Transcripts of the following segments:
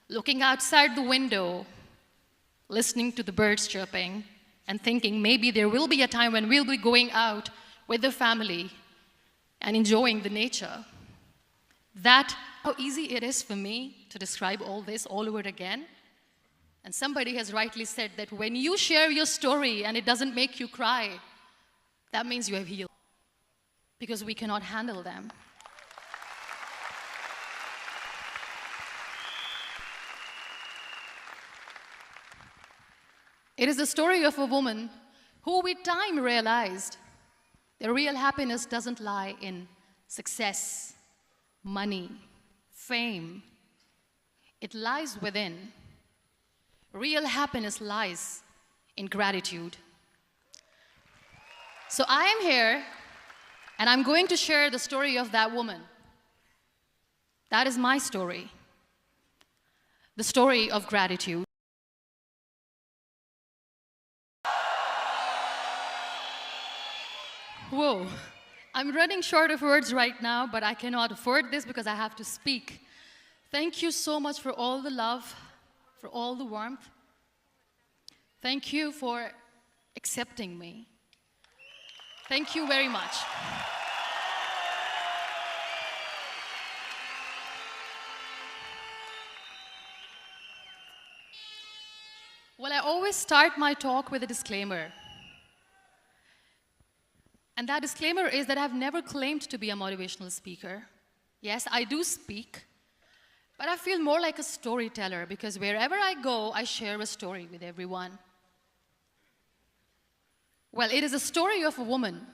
looking outside the window, listening to the birds chirping, and thinking maybe there will be a time when we'll be going out with the family and enjoying the nature. That, how easy it is for me to describe all this all over again. And somebody has rightly said that when you share your story and it doesn't make you cry, that means you have healed. Because we cannot handle them. It is the story of a woman who with time realized that real happiness doesn't lie in success, money, fame. It lies within. Real happiness lies in gratitude. So I am here and I'm going to share the story of that woman. That is my story. The story of gratitude. Whoa, I'm running short of words right now, but I cannot afford this because I have to speak. Thank you so much for all the love, for all the warmth. Thank you for accepting me. Thank you very much. Well, I always start my talk with a disclaimer. And that disclaimer is that I've never claimed to be a motivational speaker. Yes, I do speak, but I feel more like a storyteller because wherever I go, I share a story with everyone. Well, it is a story of a woman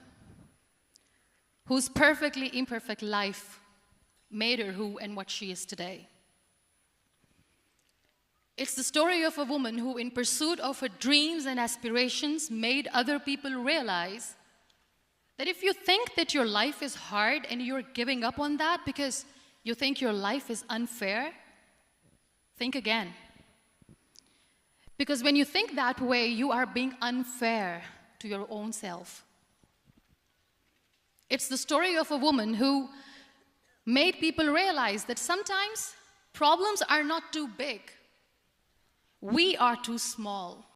whose perfectly imperfect life made her who and what she is today. It's the story of a woman who, in pursuit of her dreams and aspirations, made other people realize that if you think that your life is hard and you're giving up on that because you think your life is unfair, think again. Because when you think that way, you are being unfair to your own self. It's the story of a woman who made people realize that sometimes problems are not too big. We are too small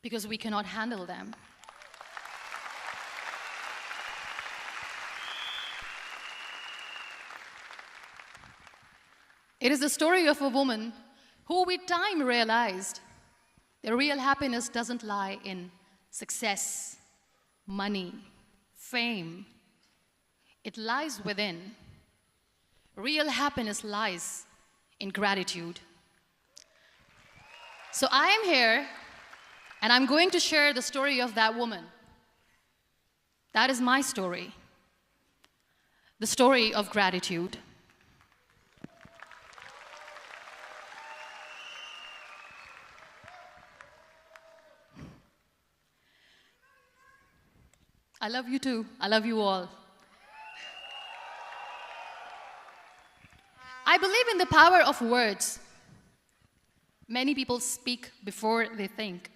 because we cannot handle them. It is the story of a woman who with time realized that real happiness doesn't lie in success, money, fame. It lies within. Real happiness lies in gratitude. So I am here and I'm going to share the story of that woman. That is my story. The story of gratitude. I love you too. I love you all. I believe in the power of words. Many people speak before they think.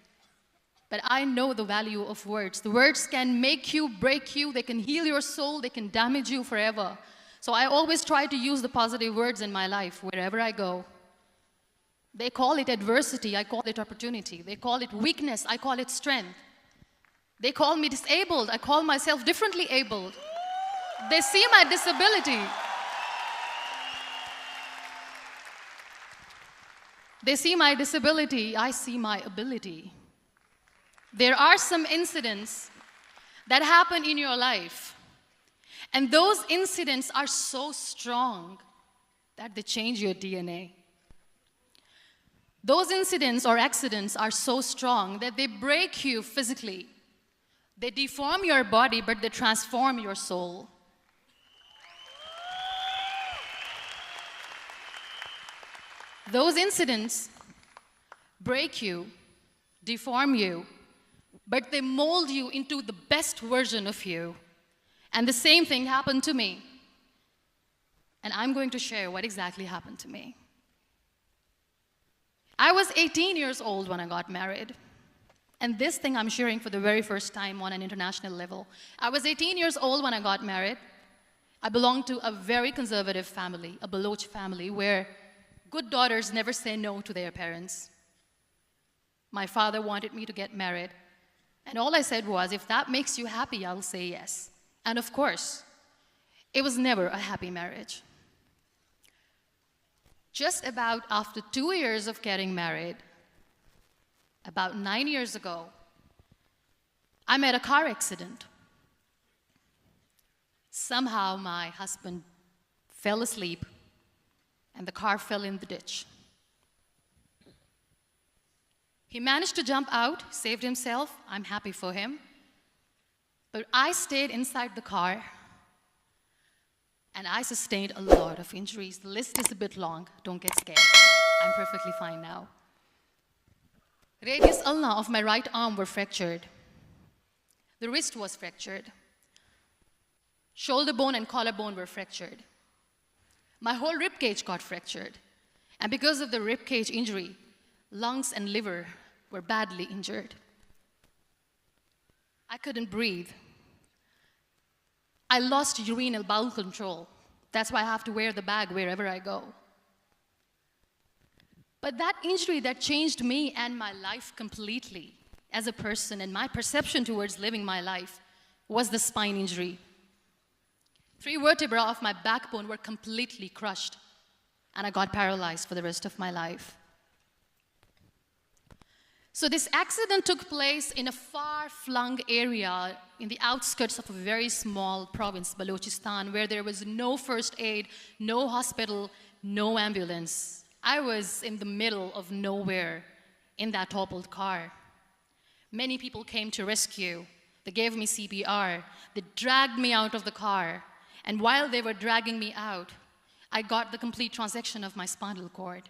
But I know the value of words. The words can make you, break you, they can heal your soul, they can damage you forever. So I always try to use the positive words in my life wherever I go. They call it adversity, I call it opportunity. They call it weakness, I call it strength. They call me disabled, I call myself differently abled. They see my disability. They see my disability, I see my ability. There are some incidents that happen in your life, and those incidents are so strong that they change your DNA. Those incidents or accidents are so strong that they break you physically. They deform your body, but they transform your soul. Those incidents break you, deform you, but they mold you into the best version of you. And the same thing happened to me. And I'm going to share what exactly happened to me. I was 18 years old when I got married. And this thing I'm sharing for the very first time on an international level. I was 18 years old when I got married. I belonged to a very conservative family, a Baloch family, where Good daughters never say no to their parents. My father wanted me to get married, and all I said was, if that makes you happy, I'll say yes. And of course, it was never a happy marriage. Just about after 2 years of getting married, about 9 years ago, I met a car accident. Somehow my husband fell asleep and the car fell in the ditch. He managed to jump out, saved himself. I'm happy for him. But I stayed inside the car and I sustained a lot of injuries. The list is a bit long. Don't get scared. I'm perfectly fine now. Radius ulna of my right arm were fractured. The wrist was fractured. Shoulder bone and collarbone were fractured. My whole rib cage got fractured. And because of the rib cage injury, lungs and liver were badly injured. I couldn't breathe. I lost urinary bowel control. That's why I have to wear the bag wherever I go. But that injury that changed me and my life completely as a person and my perception towards living my life was the spine injury. 3 vertebrae of my backbone were completely crushed, and I got paralyzed for the rest of my life. So this accident took place in a far-flung area in the outskirts of a very small province, Balochistan, where there was no first aid, no hospital, no ambulance. I was in the middle of nowhere in that toppled car. Many people came to rescue. They gave me CPR. They dragged me out of the car. And while they were dragging me out, I got the complete transection of my spinal cord.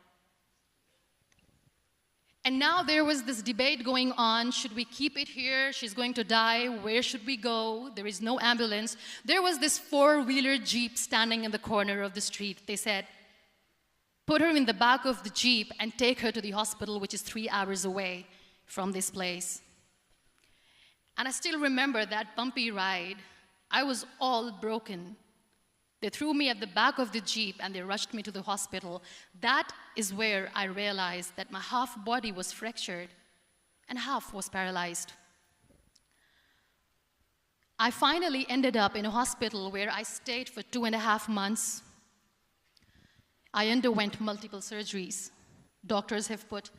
And now there was this debate going on, should we keep it here? She's going to die, where should we go? There is no ambulance. There was this 4-wheeler Jeep standing in the corner of the street. They said, put her in the back of the Jeep and take her to the hospital, which is 3 hours away from this place. And I still remember that bumpy ride. I was all broken. They threw me at the back of the Jeep and they rushed me to the hospital. That is where I realized that my half body was fractured and half was paralyzed. I finally ended up in a hospital where I stayed for 2.5 months. I underwent multiple surgeries. Doctors have put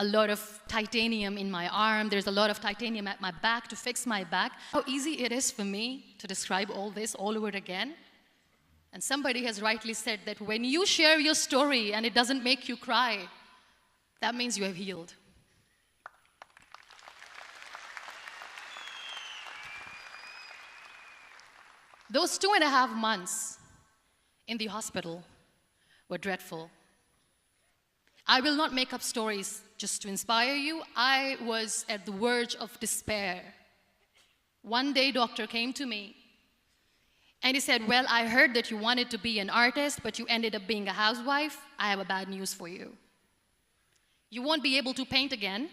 a lot of titanium in my arm. There's a lot of titanium at my back to fix my back. How easy it is for me to describe all this all over again. And somebody has rightly said that when you share your story and it doesn't make you cry, that means you have healed. Those 2.5 months in the hospital were dreadful. I will not make up stories just to inspire you. I was at the verge of despair. One day, doctor came to me and he said, well, I heard that you wanted to be an artist, but you ended up being a housewife. I have a bad news for you. You won't be able to paint again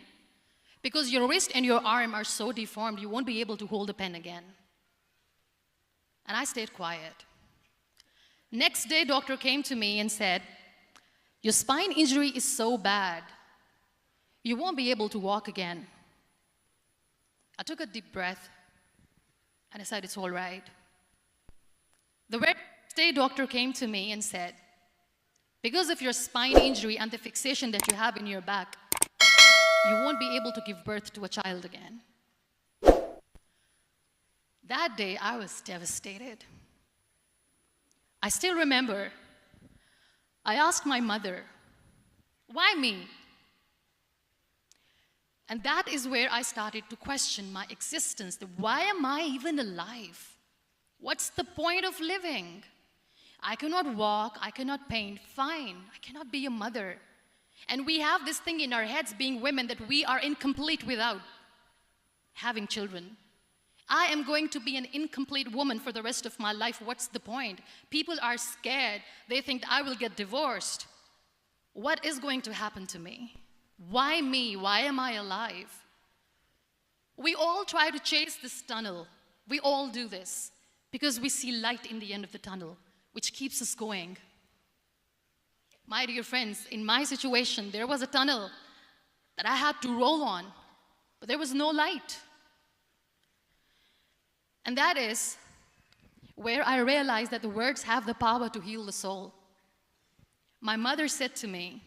because your wrist and your arm are so deformed, you won't be able to hold a pen again. And I stayed quiet. Next day, doctor came to me and said, your spine injury is so bad, you won't be able to walk again. I took a deep breath and I said, it's all right. The very next day, doctor came to me and said, because of your spine injury and the fixation that you have in your back, you won't be able to give birth to a child again. That day, I was devastated. I still remember, I asked my mother, why me? And that is where I started to question my existence. Why am I even alive? What's the point of living? I cannot walk, I cannot paint, fine. I cannot be a mother. And we have this thing in our heads, being women, that we are incomplete without having children. I am going to be an incomplete woman for the rest of my life. What's the point? People are scared. They think I will get divorced. What is going to happen to me? Why me? Why am I alive? We all try to chase this tunnel. We all do this because we see light in the end of the tunnel, which keeps us going. My dear friends, in my situation, there was a tunnel that I had to roll on, but there was no light. And that is where I realized that the words have the power to heal the soul. My mother said to me,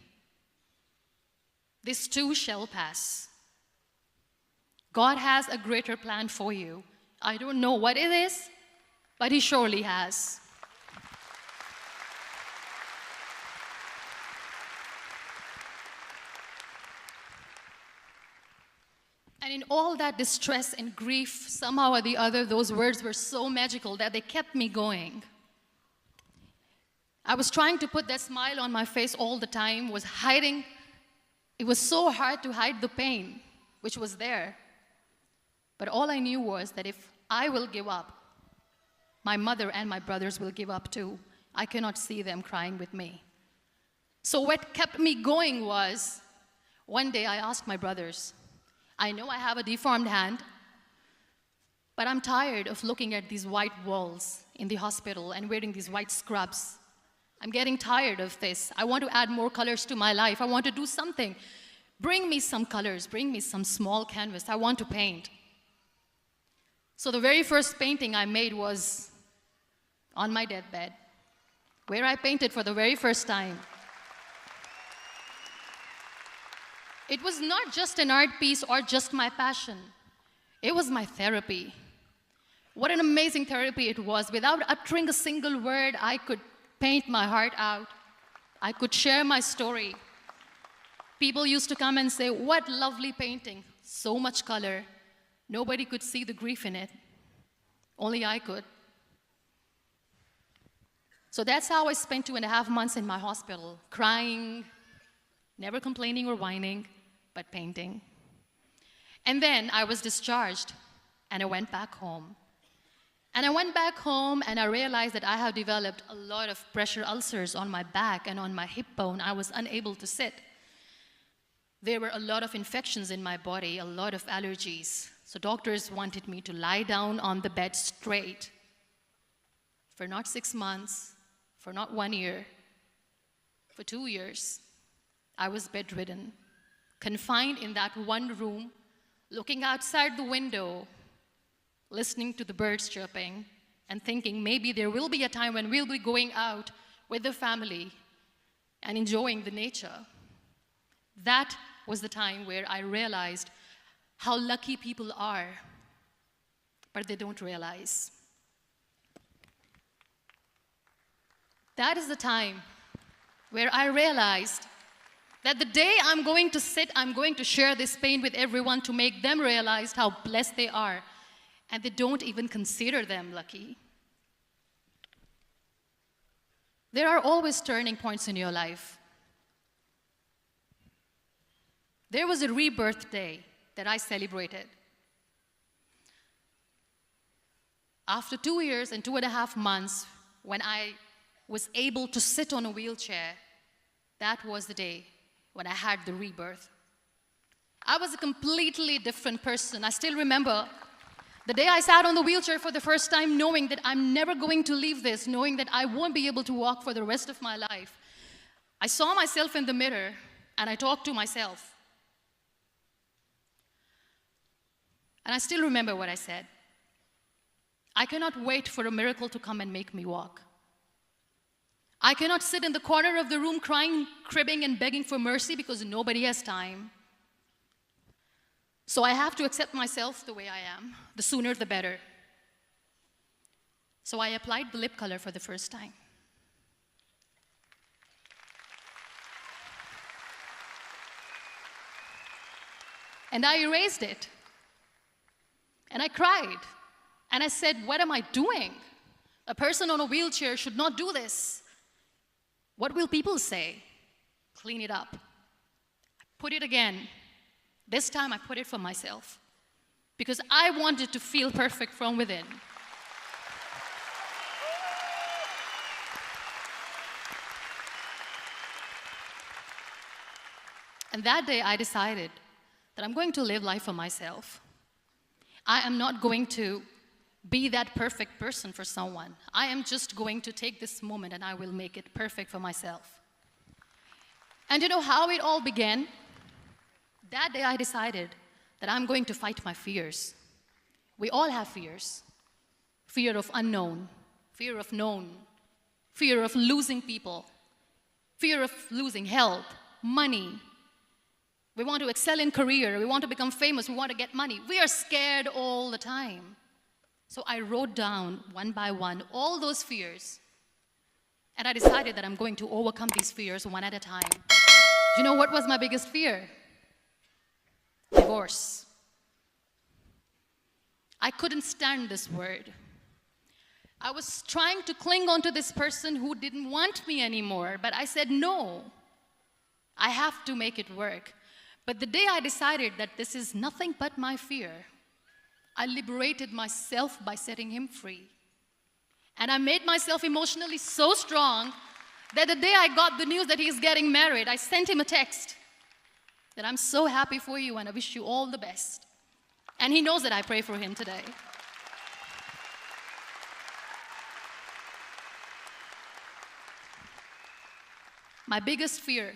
"This too shall pass. God has a greater plan for you. I don't know what it is, but He surely has." And in all that distress and grief, somehow or the other, those words were so magical that they kept me going. I was trying to put that smile on my face all the time, was hiding. It was so hard to hide the pain, which was there. But all I knew was that if I will give up, my mother and my brothers will give up too. I cannot see them crying with me. So what kept me going was, one day I asked my brothers, I know I have a deformed hand, but I'm tired of looking at these white walls in the hospital and wearing these white scrubs. I'm getting tired of this. I want to add more colors to my life. I want to do something. Bring me some colors. Bring me some small canvas. I want to paint. So the very first painting I made was on my deathbed, where I painted for the very first time. It was not just an art piece or just my passion. It was my therapy. What an amazing therapy it was. Without uttering a single word, I could paint my heart out. I could share my story. People used to come and say, "What lovely painting, so much color." Nobody could see the grief in it. Only I could. So that's how I spent 2.5 months in my hospital, crying, never complaining or whining, but painting. And then I was discharged, and I went back home. And I went back home, and I realized that I have developed a lot of pressure ulcers on my back and on my hip bone. I was unable to sit. There were a lot of infections in my body, a lot of allergies. So doctors wanted me to lie down on the bed straight for not 6 months, for not 1 year, for 2 years. I was bedridden, confined in that one room, looking outside the window, listening to the birds chirping, and thinking maybe there will be a time when we'll be going out with the family and enjoying the nature. That was the time where I realized how lucky people are, but they don't realize. That is the time where I realized that the day I'm going to sit, I'm going to share this pain with everyone to make them realize how blessed they are, and they don't even consider them lucky. There are always turning points in your life. There was a rebirth day that I celebrated. After 2 years and 2.5 months, when I was able to sit on a wheelchair, that was the day when I had the rebirth. I was a completely different person. I still remember the day I sat on the wheelchair for the first time, knowing that I'm never going to leave this, knowing that I won't be able to walk for the rest of my life. I saw myself in the mirror, and I talked to myself. And I still remember what I said. I cannot wait for a miracle to come and make me walk. I cannot sit in the corner of the room crying, cribbing, and begging for mercy because nobody has time. So I have to accept myself the way I am. The sooner, the better. So I applied the lip color for the first time. And I erased it. And I cried. And I said, what am I doing? A person on a wheelchair should not do this. What will people say? Clean it up. Put it again. This time I put it for myself. Because I wanted to feel perfect from within. And that day I decided that I'm going to live life for myself. I am not going to be that perfect person for someone. I am just going to take this moment and I will make it perfect for myself. And you know how it all began? That day I decided that I'm going to fight my fears. We all have fears. Fear of unknown, fear of known, fear of losing people, fear of losing health, money. We want to excel in career, we want to become famous, we want to get money. We are scared all the time. So I wrote down one by one all those fears, and I decided that I'm going to overcome these fears one at a time. You know what was my biggest fear? Divorce. I couldn't stand this word. I was trying to cling on to this person who didn't want me anymore, but I said, no, I have to make it work. But the day I decided that this is nothing but my fear, I liberated myself by setting him free. And I made myself emotionally so strong that the day I got the news that he's getting married, I sent him a text that I'm so happy for you and I wish you all the best. And he knows that I pray for him today. My biggest fear,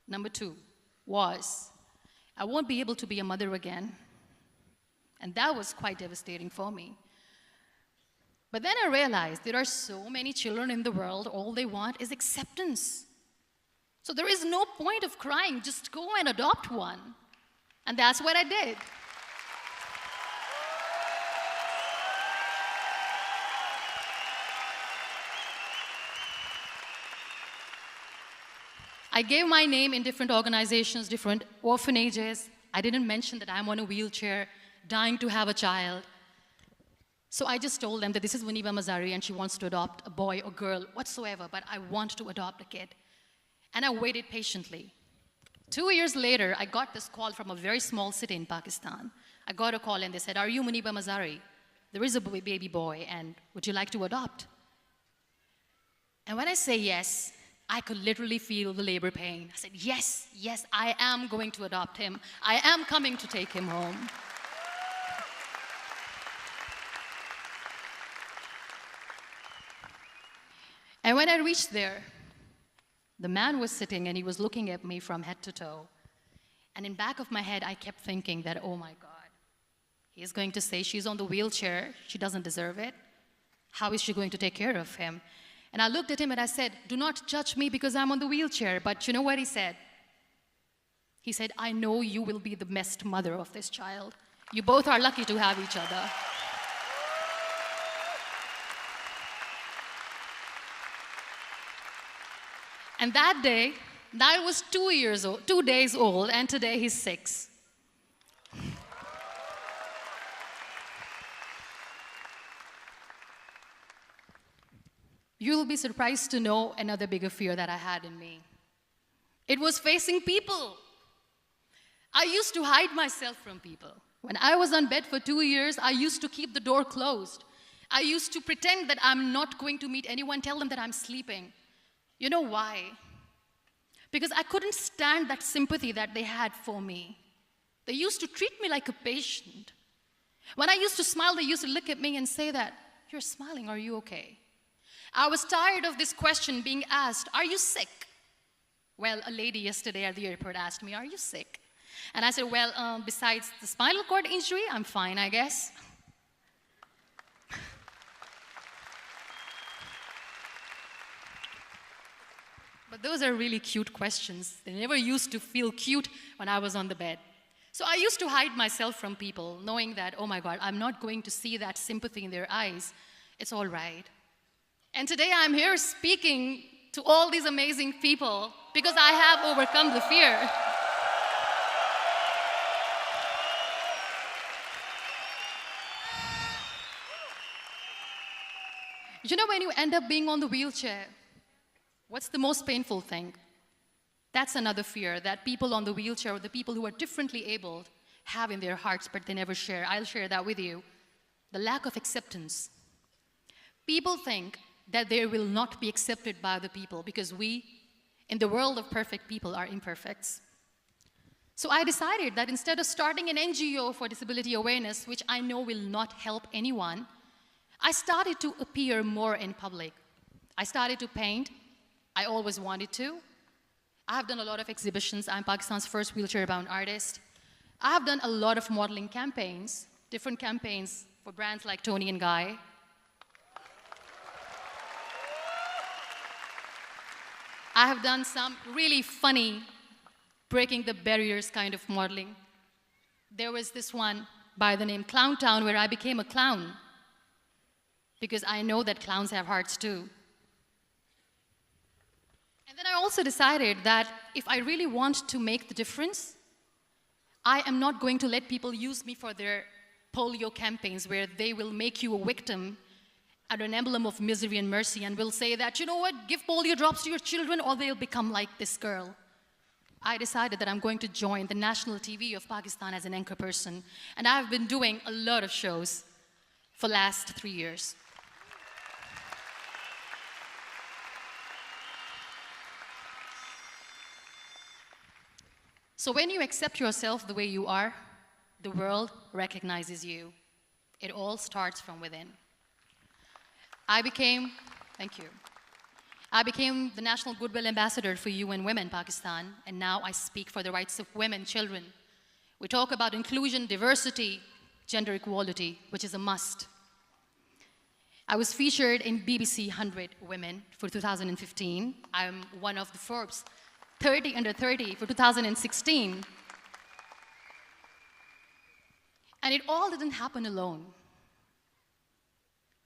number 2, was I won't be able to be a mother again. And that was quite devastating for me. But then I realized there are so many children in the world, all they want is acceptance. So there is no point of crying, just go and adopt one. And that's what I did. I gave my name in different organizations, different orphanages. I didn't mention that I'm on a wheelchair, dying to have a child. So I just told them that this is Muniba Mazari and she wants to adopt a boy or girl, whatsoever, but I want to adopt a kid. And I waited patiently. 2 years later, I got this call from a very small city in Pakistan. I got a call and they said, are you Muniba Mazari? There is a baby boy and would you like to adopt? And when I say yes, I could literally feel the labor pain. I said, yes, yes, I am going to adopt him. I am coming to take him home. And when I reached there, the man was sitting and he was looking at me from head to toe. And in back of my head, I kept thinking that, oh my God, he's going to say she's on the wheelchair, she doesn't deserve it. How is she going to take care of him? And I looked at him and I said, do not judge me because I'm on the wheelchair. But you know what he said? He said, I know you will be the best mother of this child. You both are lucky to have each other. And that day, I was 2 days old, and today he's 6. You'll be surprised to know another bigger fear that I had in me. It was facing people. I used to hide myself from people. When I was on bed for 2 years, I used to keep the door closed. I used to pretend that I'm not going to meet anyone, tell them that I'm sleeping. You know why? Because I couldn't stand that sympathy that they had for me. They used to treat me like a patient. When I used to smile, they used to look at me and say that, you're smiling, are you okay? I was tired of this question being asked, are you sick? Well, a lady yesterday at the airport asked me, are you sick? And I said, well, besides the spinal cord injury, I'm fine, I guess. But those are really cute questions. They never used to feel cute when I was on the bed. So I used to hide myself from people, knowing that, oh my God, I'm not going to see that sympathy in their eyes. It's all right. And today I'm here speaking to all these amazing people because I have overcome the fear. You know, when you end up being on the wheelchair, what's the most painful thing? That's another fear that people on the wheelchair or the people who are differently abled have in their hearts, but they never share. I'll share that with you. The lack of acceptance. People think that they will not be accepted by the people because we, in the world of perfect people, are imperfects. So I decided that instead of starting an NGO for disability awareness, which I know will not help anyone, I started to appear more in public. I started to paint. I always wanted to. I have done a lot of exhibitions. I'm Pakistan's first wheelchair-bound artist. I have done a lot of modeling campaigns, different campaigns for brands like Tony and Guy. I have done some really funny, breaking the barriers kind of modeling. There was this one by the name Clown Town where I became a clown because I know that clowns have hearts too. And then I also decided that if I really want to make the difference, I am not going to let people use me for their polio campaigns where they will make you a victim and an emblem of misery and mercy and will say that, you know what, give polio drops to your children or they'll become like this girl. I decided that I'm going to join the national TV of Pakistan as an anchor person. And I've been doing a lot of shows for the last 3 years. So when you accept yourself the way you are, the world recognizes you. It all starts from within. Thank you. I became the National Goodwill Ambassador for UN Women Pakistan, and now I speak for the rights of women, children. We talk about inclusion, diversity, gender equality, which is a must. I was featured in BBC 100 Women for 2015. I'm one of the Forbes 30 under 30 for 2016. And it all didn't happen alone.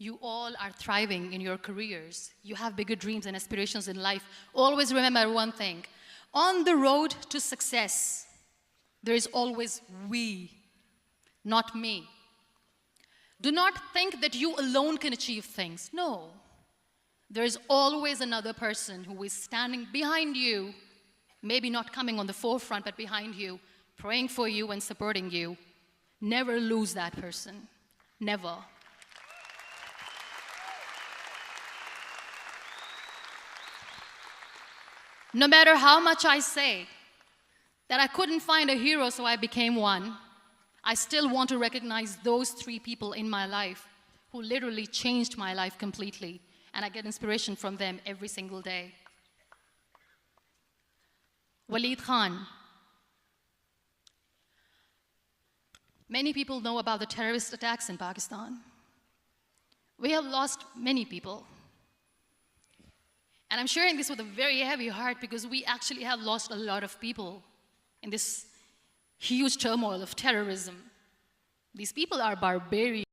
You all are thriving in your careers. You have bigger dreams and aspirations in life. Always remember one thing. On the road to success, there is always we, not me. Do not think that you alone can achieve things. No. There is always another person who is standing behind you, maybe not coming on the forefront, but behind you, praying for you and supporting you. Never lose that person. Never. No matter how much I say that I couldn't find a hero, so I became one, I still want to recognize those 3 people in my life who literally changed my life completely, and I get inspiration from them every single day. Waleed Khan. Many people know about the terrorist attacks in Pakistan. We have lost many people. And I'm sharing this with a very heavy heart because we actually have lost a lot of people in this huge turmoil of terrorism. These people are barbarians.